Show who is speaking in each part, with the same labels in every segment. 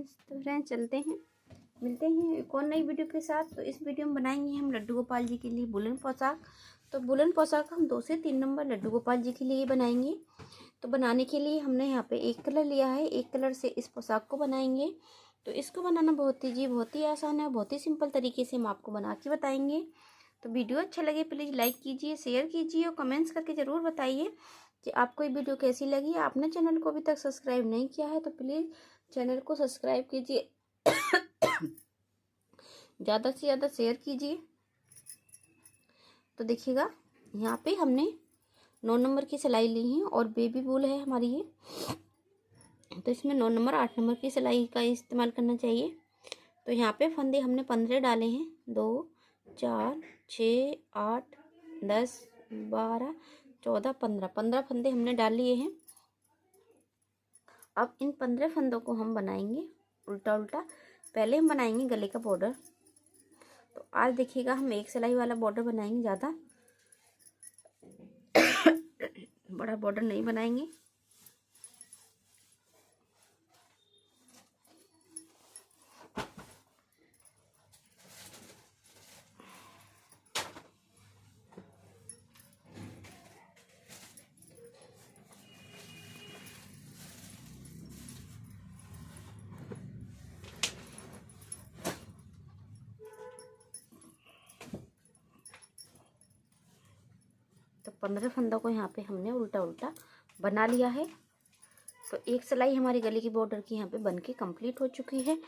Speaker 1: तो फ्रेंड्स चलते हैं, मिलते हैं एक और नई वीडियो के साथ। तो इस वीडियो में बनाएंगे हम लड्डू गोपाल जी के लिए बुलन पोशाक। तो बुलन पोशाक हम 2 से 3 नंबर लड्डू गोपाल जी के लिए बनाएंगे। तो बनाने के लिए हमने यहाँ पे एक कलर लिया है, एक कलर से इस पोशाक को बनाएंगे। तो इसको बनाना बहुत ही आसान है, बहुत ही सिंपल तरीके से हम आपको बना के बताएंगे। तो वीडियो अच्छा लगे प्लीज़ लाइक कीजिए, शेयर कीजिए और कमेंट्स करके ज़रूर बताइए कि आपको ये वीडियो कैसी लगी। आपने चैनल को अभी तक सब्सक्राइब नहीं किया है तो प्लीज़ चैनल को सब्सक्राइब कीजिए, ज़्यादा से ज़्यादा शेयर कीजिए। तो देखिएगा यहाँ पे हमने 9 नंबर की सिलाई ली है और बेबी वूल है हमारी ये। तो इसमें 9 नंबर 8 नंबर की सिलाई का इस्तेमाल करना चाहिए। तो यहाँ पे फंदे हमने 15 डाले हैं, 2 4 6 8 10 12 14 15 फंदे हमने डाल लिए हैं। अब इन 15 फंदों को हम बनाएंगे उल्टा उल्टा। पहले हम बनाएंगे गले का बॉर्डर। तो आज देखिएगा हम एक सिलाई वाला बॉर्डर बनाएंगे, ज़्यादा बड़ा बॉर्डर नहीं बनाएंगे। तो 15 फंदों को यहाँ पे हमने उल्टा उल्टा बना लिया है। तो एक सिलाई हमारी गले की बॉर्डर की यहाँ पे बन के कंप्लीट हो चुकी है।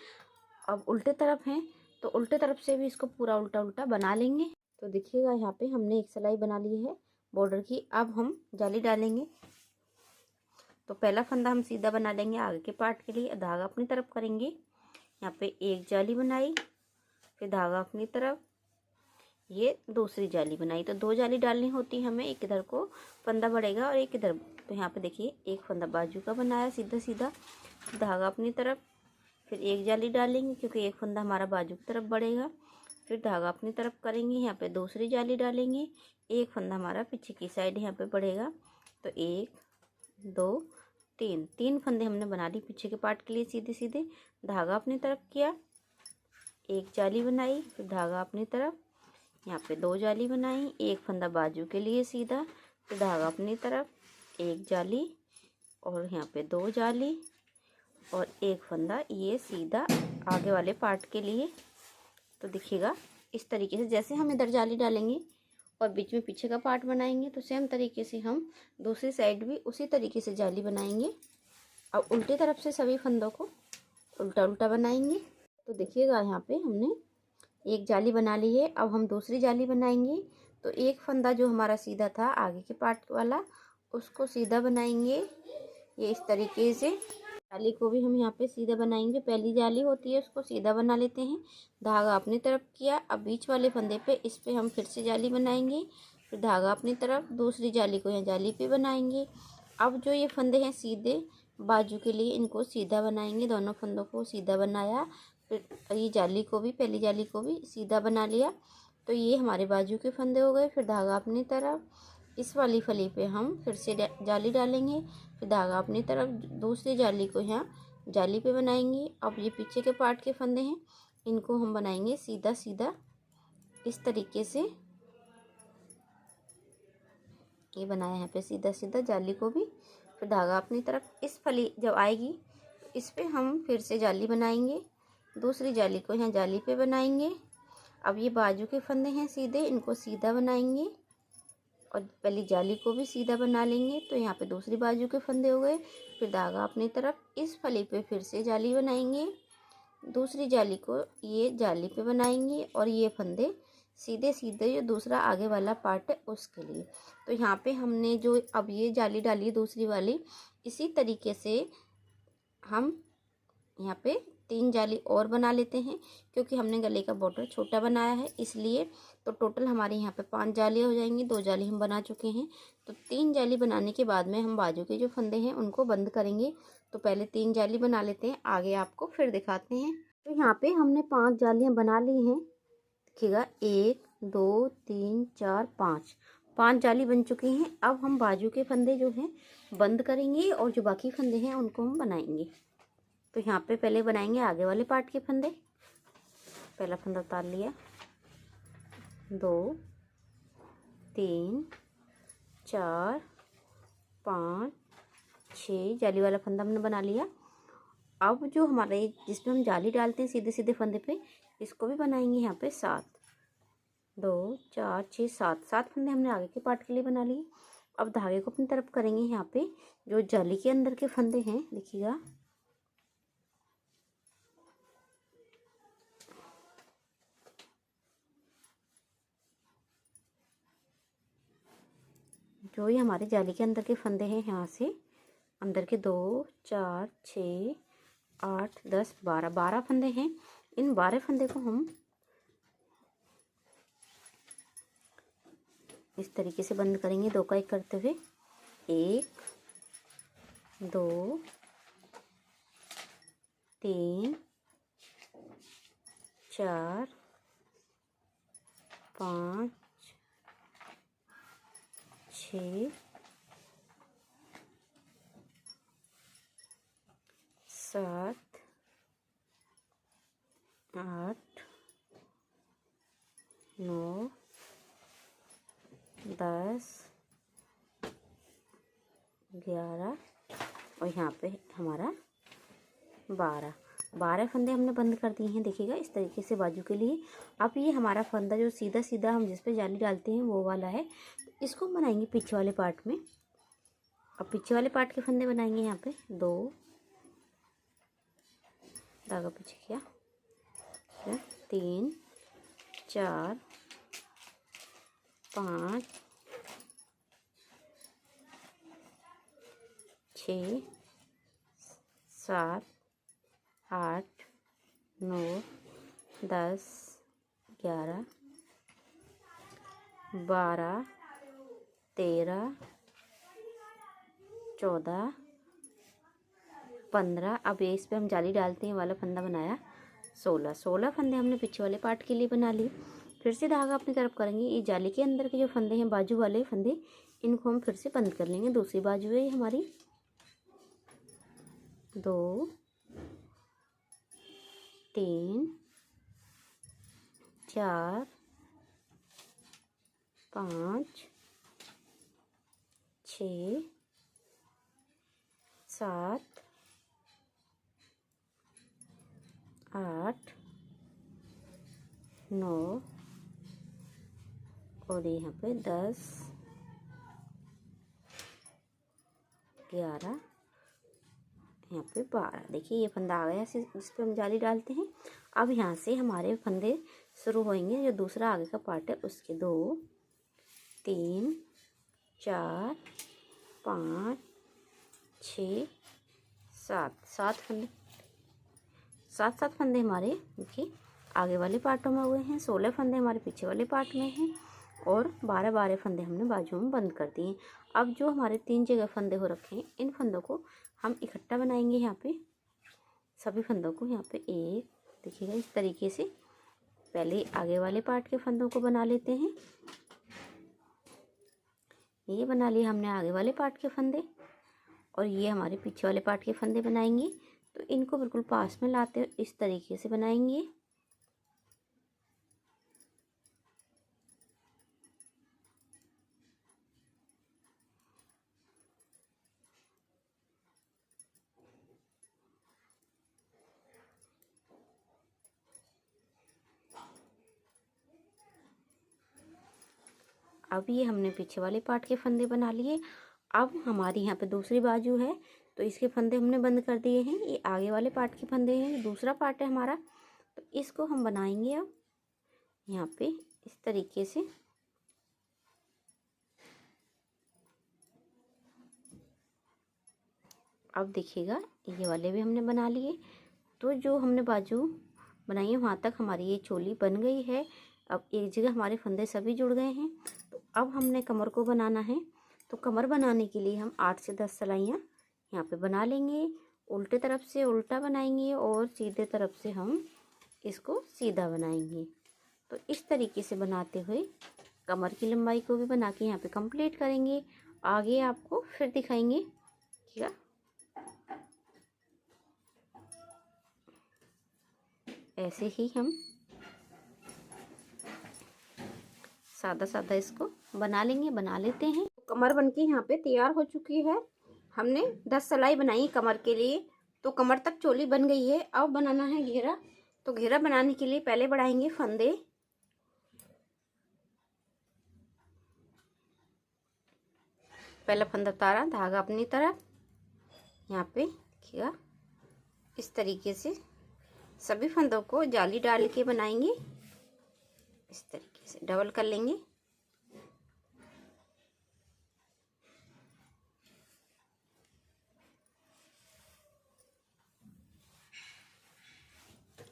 Speaker 1: अब उल्टे तरफ है तो उल्टे तरफ से भी इसको पूरा उल्टा उल्टा बना लेंगे। तो देखिएगा यहाँ पे हमने एक सिलाई बना ली है बॉर्डर की। अब हम जाली डालेंगे। तो पहला फंदा हम सीधा बना लेंगे आगे के पार्ट के लिए, धागा अपनी तरफ करेंगे। यहाँ पे एक जाली बनाई, फिर धागा अपनी तरफ, ये दूसरी जाली बनाई। तो 2 जाली डालनी होती है हमें, एक इधर को फंदा बढ़ेगा और एक इधर। तो यहाँ पे देखिए एक फंदा बाजू का बनाया सीधा सीधा, धागा अपनी तरफ, फिर एक जाली डालेंगे क्योंकि एक फंदा हमारा बाजू की तरफ बढ़ेगा, फिर धागा अपनी तरफ करेंगे। यहाँ पे दूसरी जाली डालेंगे, एक फंदा हमारा पीछे की साइड यहाँ पे बढ़ेगा। तो 1 2 3 फंदे हमने बना ली पीछे के पार्ट के लिए सीधे सीधे। धागा अपनी तरफ किया, एक जाली बनाई, फिर धागा अपनी तरफ, यहाँ पे 2 जाली बनाई, एक फंदा बाजू के लिए सीधा, फिर धागा अपनी तरफ, एक जाली और यहाँ पे 2 जाली और एक फंदा ये सीधा आगे वाले पार्ट के लिए। तो देखिएगा इस तरीके से जैसे हम इधर जाली डालेंगे और बीच में पीछे का पार्ट बनाएंगे तो सेम तरीके से हम दूसरी साइड भी उसी तरीके से जाली बनाएंगे। अब उल्टी तरफ से सभी फंदों को उल्टा उल्टा बनाएंगे। तो देखिएगा यहाँ पे हमने एक जाली बना ली है। अब हम दूसरी जाली बनाएंगे। तो एक फंदा जो हमारा सीधा था आगे के पार्ट वाला उसको सीधा बनाएंगे ये इस तरीके से। जाली को भी हम यहाँ पे सीधा बनाएंगे, पहली जाली होती है उसको सीधा बना लेते हैं, धागा अपनी तरफ किया। अब बीच वाले फंदे पे इस पे हम फिर से जाली बनाएंगे, फिर धागा अपनी तरफ, दूसरी जाली को यहाँ जाली पे बनाएंगे। अब जो ये फंदे हैं सीधे बाजू के लिए इनको सीधा बनाएंगे, दोनों फंदों को सीधा बनाया, फिर ये जाली को भी पहली जाली को भी सीधा बना लिया। तो ये हमारे बाजू के फंदे हो गए। फिर धागा अपनी तरफ, इस वाली फली पे हम फिर से जाली डालेंगे, फिर धागा अपनी तरफ, दूसरी जाली को यहाँ जाली पे बनाएंगे। अब ये पीछे के पार्ट के फंदे हैं इनको हम बनाएंगे सीधा सीधा इस तरीके से। ये बनाया यहाँ पे सीधा सीधा जाली को भी, फिर धागा अपनी तरफ। इस फली जब आएगी तो इस पे हम फिर से जाली बनाएंगे, दूसरी जाली को यहाँ जाली पे बनाएंगे। अब ये बाजू के फंदे हैं सीधे, इनको सीधा बनाएंगे और पहली जाली को भी सीधा बना लेंगे। तो यहाँ पे दूसरी बाजू के फंदे हो गए, फिर धागा अपनी तरफ, इस फली पे फिर से जाली बनाएंगे, दूसरी जाली को ये जाली पे बनाएंगे और ये फंदे सीधे सीधे जो दूसरा आगे वाला पार्ट है उसके लिए। तो यहाँ पे हमने जो अब ये जाली डाली दूसरी वाली, इसी तरीके से हम यहाँ पे 3 जाली और बना लेते हैं क्योंकि हमने गले का बॉर्डर छोटा बनाया है इसलिए। तो टोटल हमारे यहाँ पे 5 जालियाँ हो जाएंगी, 2 जाली हम बना चुके हैं। तो 3 जाली बनाने के बाद में हम बाजू के जो फंदे हैं उनको बंद करेंगे। तो पहले 3 जाली बना लेते हैं, आगे आपको फिर दिखाते हैं। तो यहाँ पे हमने 5 जालियाँ बना ली हैं, देखिएगा 1 2 3 4 5 जाली बन चुकी हैं। अब हम बाजू के फंदे जो हैं बंद करेंगे और जो बाकी फंदे हैं उनको हम बनाएंगे। तो यहाँ पे पहले बनाएंगे आगे वाले पार्ट के फंदे। पहला फंदा उतार लिया, 2 3 4 5 6 जाली वाला फंदा हमने बना लिया। अब जो हमारे जिसमें हम जाली डालते हैं सीधे सीधे फंदे पे, इसको भी बनाएंगे यहाँ पे 7, 2 4 6 7 7 फंदे हमने आगे के पार्ट के लिए बना लिए। अब धागे को अपनी तरफ करेंगे। यहाँ पे जो जाली के अंदर के फंदे हैं, देखिएगा जो ये हमारे जाली के अंदर के फंदे हैं, यहाँ से अंदर के 2 4 6 8 10 12 12 फंदे हैं। इन 12 फंदे को हम इस तरीके से बंद करेंगे, 2 का 1 करते हुए, 1 2 3 4 5 6 7 8 9 10 11 और यहाँ पे हमारा 12 फंदे हमने बंद कर दिए हैं। देखिएगा इस तरीके से बाजू के लिए। अब ये हमारा फंदा जो सीधा सीधा हम जिस पे जाली डालते हैं वो वाला है, तो इसको बनाएंगे पीछे वाले पार्ट में। अब पीछे वाले पार्ट के फंदे बनाएंगे। यहाँ पे 2 धागा पीछे किया, 3 4 5 6 7 8 9 10 11 12 13 14 15। अब ये इस पे हम जाली डालते हैं वाला फंदा बनाया 16 फंदे हमने पीछे वाले पार्ट के लिए बना लिए। फिर से धागा अपनी तरफ करेंगे। ये जाली के अंदर के जो फंदे हैं, बाजू वाले फंदे, इनको हम फिर से बंद कर लेंगे। दूसरी बाजू है ये हमारी, 2 3 4 5 6 7 8 9 और यहाँ पे 10 11 यहाँ पे 12। देखिए ये फंदा आ गया जिस पे हम जाली डालते हैं। अब यहाँ से हमारे फंदे शुरू होंगे। जो दूसरा आगे का पार्ट है उसके 2 3 4 5 6 7 फंदे, 7 फंदे हमारे देखिए आगे वाले पार्टों में हुए हैं। 16 फंदे हमारे पीछे वाले पार्ट में हैं और 12 फंदे हमने बाजू में बंद कर दिए। अब जो हमारे 3 जगह फंदे हो रखे हैं, इन फंदों को हम इकट्ठा बनाएंगे। यहाँ पे सभी फंदों को यहाँ पे एक देखिएगा इस तरीके से पहले आगे वाले पार्ट के फंदों को बना लेते हैं। ये बना लिए हमने आगे वाले पार्ट के फंदे और ये हमारे पीछे वाले पार्ट के फंदे बनाएंगे। तो इनको बिल्कुल पास में लाते हुए इस तरीके से बनाएंगे। अब ये हमने पीछे वाले पार्ट के फंदे बना लिए। अब हमारी यहाँ पे दूसरी बाजू है, तो इसके फंदे हमने बंद कर दिए हैं। ये आगे वाले पार्ट के फंदे हैं, दूसरा पार्ट है हमारा, तो इसको हम बनाएंगे अब यहाँ पे इस तरीके से। अब देखिएगा ये वाले भी हमने बना लिए। तो जो हमने बाजू बनाई है वहाँ तक हमारी ये चोली बन गई है। अब एक जगह हमारे फंदे सभी जुड़ गए हैं। तो अब हमने कमर को बनाना है। तो कमर बनाने के लिए हम 8 से 10 सिलाइयाँ यहाँ पे बना लेंगे। उल्टे तरफ से उल्टा बनाएंगे और सीधे तरफ से हम इसको सीधा बनाएंगे। तो इस तरीके से बनाते हुए कमर की लंबाई को भी बना के यहाँ पे कंप्लीट करेंगे। आगे आपको फिर दिखाएंगे। ठीक है, ऐसे ही हम सादा सादा इसको बना लेंगे, बना लेते हैं। कमर बनके यहाँ पे तैयार हो चुकी है। हमने 10 सिलाई बनाई कमर के लिए, तो कमर तक चोली बन गई है। अब बनाना है घेरा। तो घेरा बनाने के लिए पहले बढ़ाएंगे फंदे। पहला फंदा उतारा, धागा अपनी तरफ, यहाँ पे देखिएगा इस तरीके से सभी फंदों को जाली डाल के बनाएंगे। इस तरीके से डबल कर लेंगे।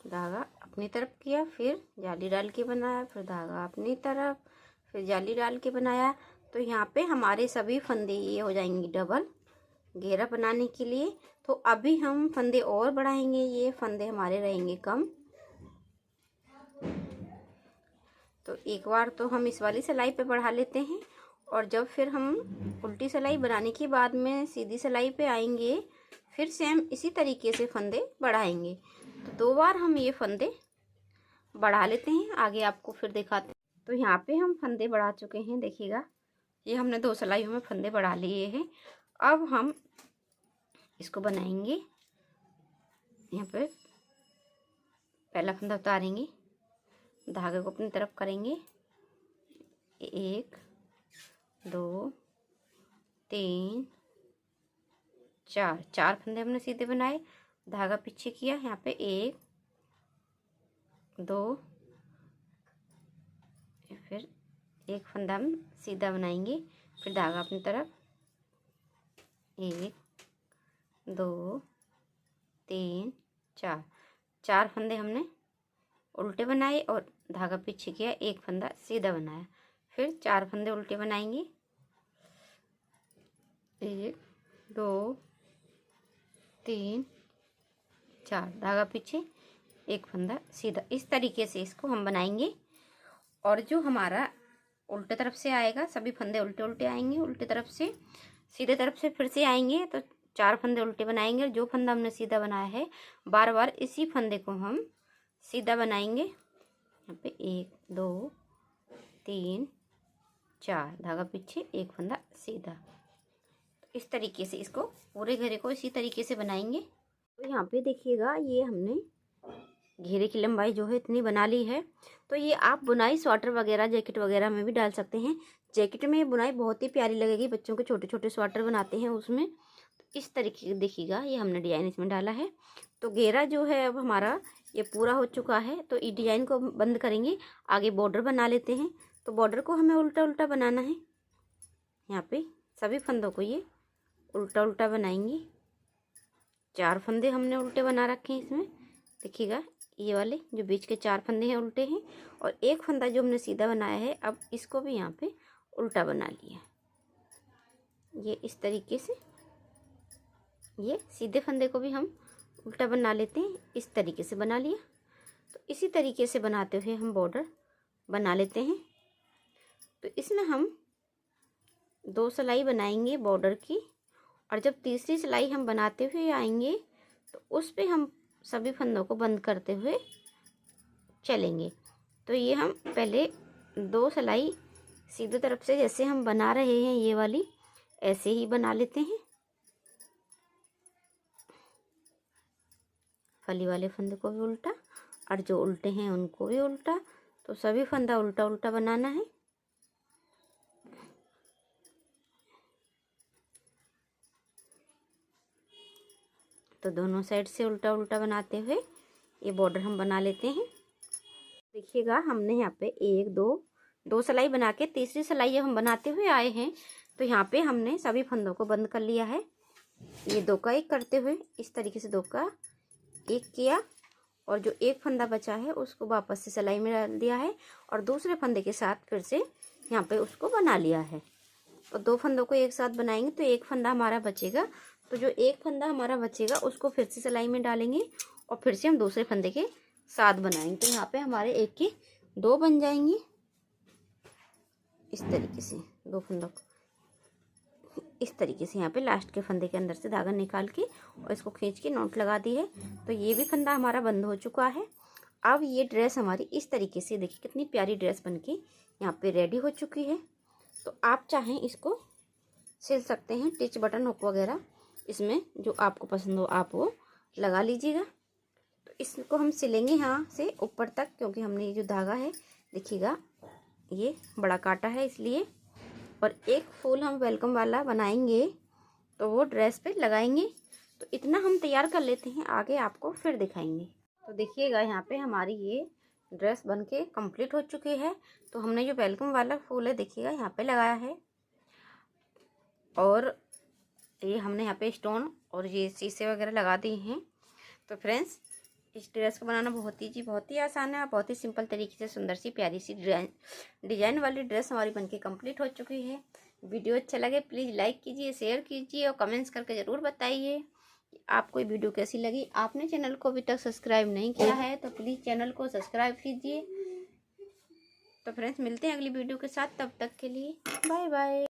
Speaker 1: धागा अपनी तरफ किया, फिर जाली डाल के बनाया, फिर धागा अपनी तरफ, फिर जाली डाल के बनाया। तो यहाँ पे हमारे सभी फंदे ये हो जाएंगे डबल घेरा बनाने के लिए। तो अभी हम फंदे और बढ़ाएंगे, ये फंदे हमारे रहेंगे कम। तो एक बार तो हम इस वाली सिलाई पे बढ़ा लेते हैं, और जब फिर हम उल्टी सिलाई बनाने के बाद में सीधी सिलाई पे आएंगे, फिर सेम इसी तरीके से फंदे बढ़ाएंगे। तो 2 बार हम ये फंदे बढ़ा लेते हैं, आगे आपको फिर दिखाते हैं। तो यहाँ पे हम फंदे बढ़ा चुके हैं, देखिएगा ये हमने 2 सिलाइयों में फंदे बढ़ा लिए हैं। अब हम इसको बनाएंगे। यहाँ पे पहला फंदा उतारेंगे, धागे को अपनी तरफ करेंगे, 1 2 3 4 4 फंदे हमने सीधे बनाए, धागा पीछे किया। यहाँ पे 1 2, फिर एक फंदा हम सीधा बनाएंगे, फिर धागा अपनी तरफ, 1 2 3 4 4 फंदे हमने उल्टे बनाए और धागा पीछे किया, एक फंदा सीधा बनाया, फिर 4 फंदे उल्टे बनाएंगे, 1 2 3 4 धागा पीछे, एक फंदा सीधा। इस तरीके से इसको हम बनाएंगे। और जो हमारा उल्टे तरफ से आएगा, सभी फंदे उल्टे उल्टे आएंगे, उल्टे तरफ से सीधे तरफ से फिर से आएंगे, तो 4 फंदे उल्टे बनाएंगे। जो फंदा हमने सीधा बनाया है, बार बार इसी फंदे को हम सीधा बनाएंगे। यहाँ पे 1 2 3 4 धागा पीछे, एक फंदा सीधा। तो इस तरीके से इसको पूरे घेरे को इसी तरीके से बनाएंगे। तो यहाँ पे देखिएगा ये हमने घेरे की लंबाई जो है इतनी बना ली है। तो ये आप बुनाई स्वेटर वगैरह, जैकेट वगैरह में भी डाल सकते हैं। जैकेट में ये बुनाई बहुत ही प्यारी लगेगी, बच्चों के छोटे छोटे स्वेटर बनाते हैं उसमें। तो इस तरीके देखिएगा ये हमने डिजाइन इसमें डाला है। तो घेरा जो है अब हमारा ये पूरा हो चुका है। तो इस डिजाइन को बंद करेंगे, आगे बॉर्डर बना लेते हैं। तो बॉर्डर को हमें उल्टा उल्टा बनाना है। यहाँ पे सभी फंदों को ये उल्टा उल्टा बनाएंगे। 4 फंदे हमने उल्टे बना रखे हैं इसमें, देखिएगा ये वाले जो बीच के 4 फंदे हैं उल्टे हैं, और एक फंदा जो हमने सीधा बनाया है, अब इसको भी यहाँ पे उल्टा बना लिया। ये इस तरीके से ये सीधे फंदे को भी हम उल्टा बना लेते हैं, इस तरीके से बना लिया। तो इसी तरीके से बनाते हुए हम बॉर्डर बना लेते हैं। तो इसमें हम 2 सिलाई बनाएंगे बॉर्डर की, और जब तीसरी सिलाई हम बनाते हुए आएंगे, तो उस पे हम सभी फंदों को बंद करते हुए चलेंगे। तो ये हम पहले 2 सिलाई सीधे तरफ से जैसे हम बना रहे हैं ये वाली, ऐसे ही बना लेते हैं। फली वाले फंदे को भी उल्टा, और जो उल्टे हैं उनको भी उल्टा। तो सभी फंदा उल्टा उल्टा बनाना है। तो दोनों साइड से उल्टा उल्टा बनाते हुए ये बॉर्डर हम बना लेते हैं। देखिएगा हमने यहाँ पे 1 2 सिलाई बना के तीसरी सिलाई जब हम बनाते हुए आए हैं, तो यहाँ पे हमने सभी फंदों को बंद कर लिया है। ये 2 का 1 करते हुए इस तरीके से 2 का 1 किया, और जो एक फंदा बचा है उसको वापस से सिलाई में डाल दिया है, और दूसरे फंदे के साथ फिर से यहाँ पे उसको बना लिया है। और 2 फंदों को एक साथ बनाएंगे तो एक फंदा हमारा बचेगा। तो जो एक फंदा हमारा बचेगा उसको फिर से सिलाई में डालेंगे, और फिर से हम दूसरे फंदे के साथ बनाएंगे। तो यहाँ पे हमारे 1 के 2 बन जाएंगे। इस तरीके से 2 फंदों को इस तरीके से यहाँ पे लास्ट के फंदे के अंदर से धागा निकाल के और इसको खींच के नॉट लगा दी है। तो ये भी फंदा हमारा बंद हो चुका है। अब ये ड्रेस हमारी इस तरीके से देखिए कितनी प्यारी ड्रेस बनके यहाँ पे रेडी हो चुकी है। तो आप चाहें इसको सिल सकते हैं, टिच बटन हुक वगैरह इसमें जो आपको पसंद हो आप वो लगा लीजिएगा। तो इसको हम सिलेंगे यहाँ से ऊपर तक, क्योंकि हमने ये जो धागा है देखिएगा ये बड़ा काटा है इसलिए। और एक फूल हम वेलकम वाला बनाएंगे तो वो ड्रेस पे लगाएंगे। तो इतना हम तैयार कर लेते हैं, आगे आपको फिर दिखाएंगे। तो देखिएगा यहाँ पे हमारी ये ड्रेस बनके कंप्लीट हो चुकी है। तो हमने जो वेलकम वाला फूल है देखिएगा यहाँ पे लगाया है, और ये हमने यहाँ पे स्टोन और ये शीशे वगैरह लगा दिए हैं। तो फ्रेंड्स इस ड्रेस को बनाना बहुत ही आसान है, बहुत ही सिंपल तरीके से सुंदर सी प्यारी सी डिजाइन वाली ड्रेस हमारी बनके कंप्लीट हो चुकी है। वीडियो अच्छा लगे प्लीज़ लाइक कीजिए, शेयर कीजिए और कमेंट्स करके ज़रूर बताइए कि आपको ये वीडियो कैसी लगी। आपने चैनल को अभी तक सब्सक्राइब नहीं किया है तो प्लीज़ चैनल को सब्सक्राइब कीजिए। तो फ्रेंड्स मिलते हैं अगली वीडियो के साथ, तब तक के लिए बाय बाय।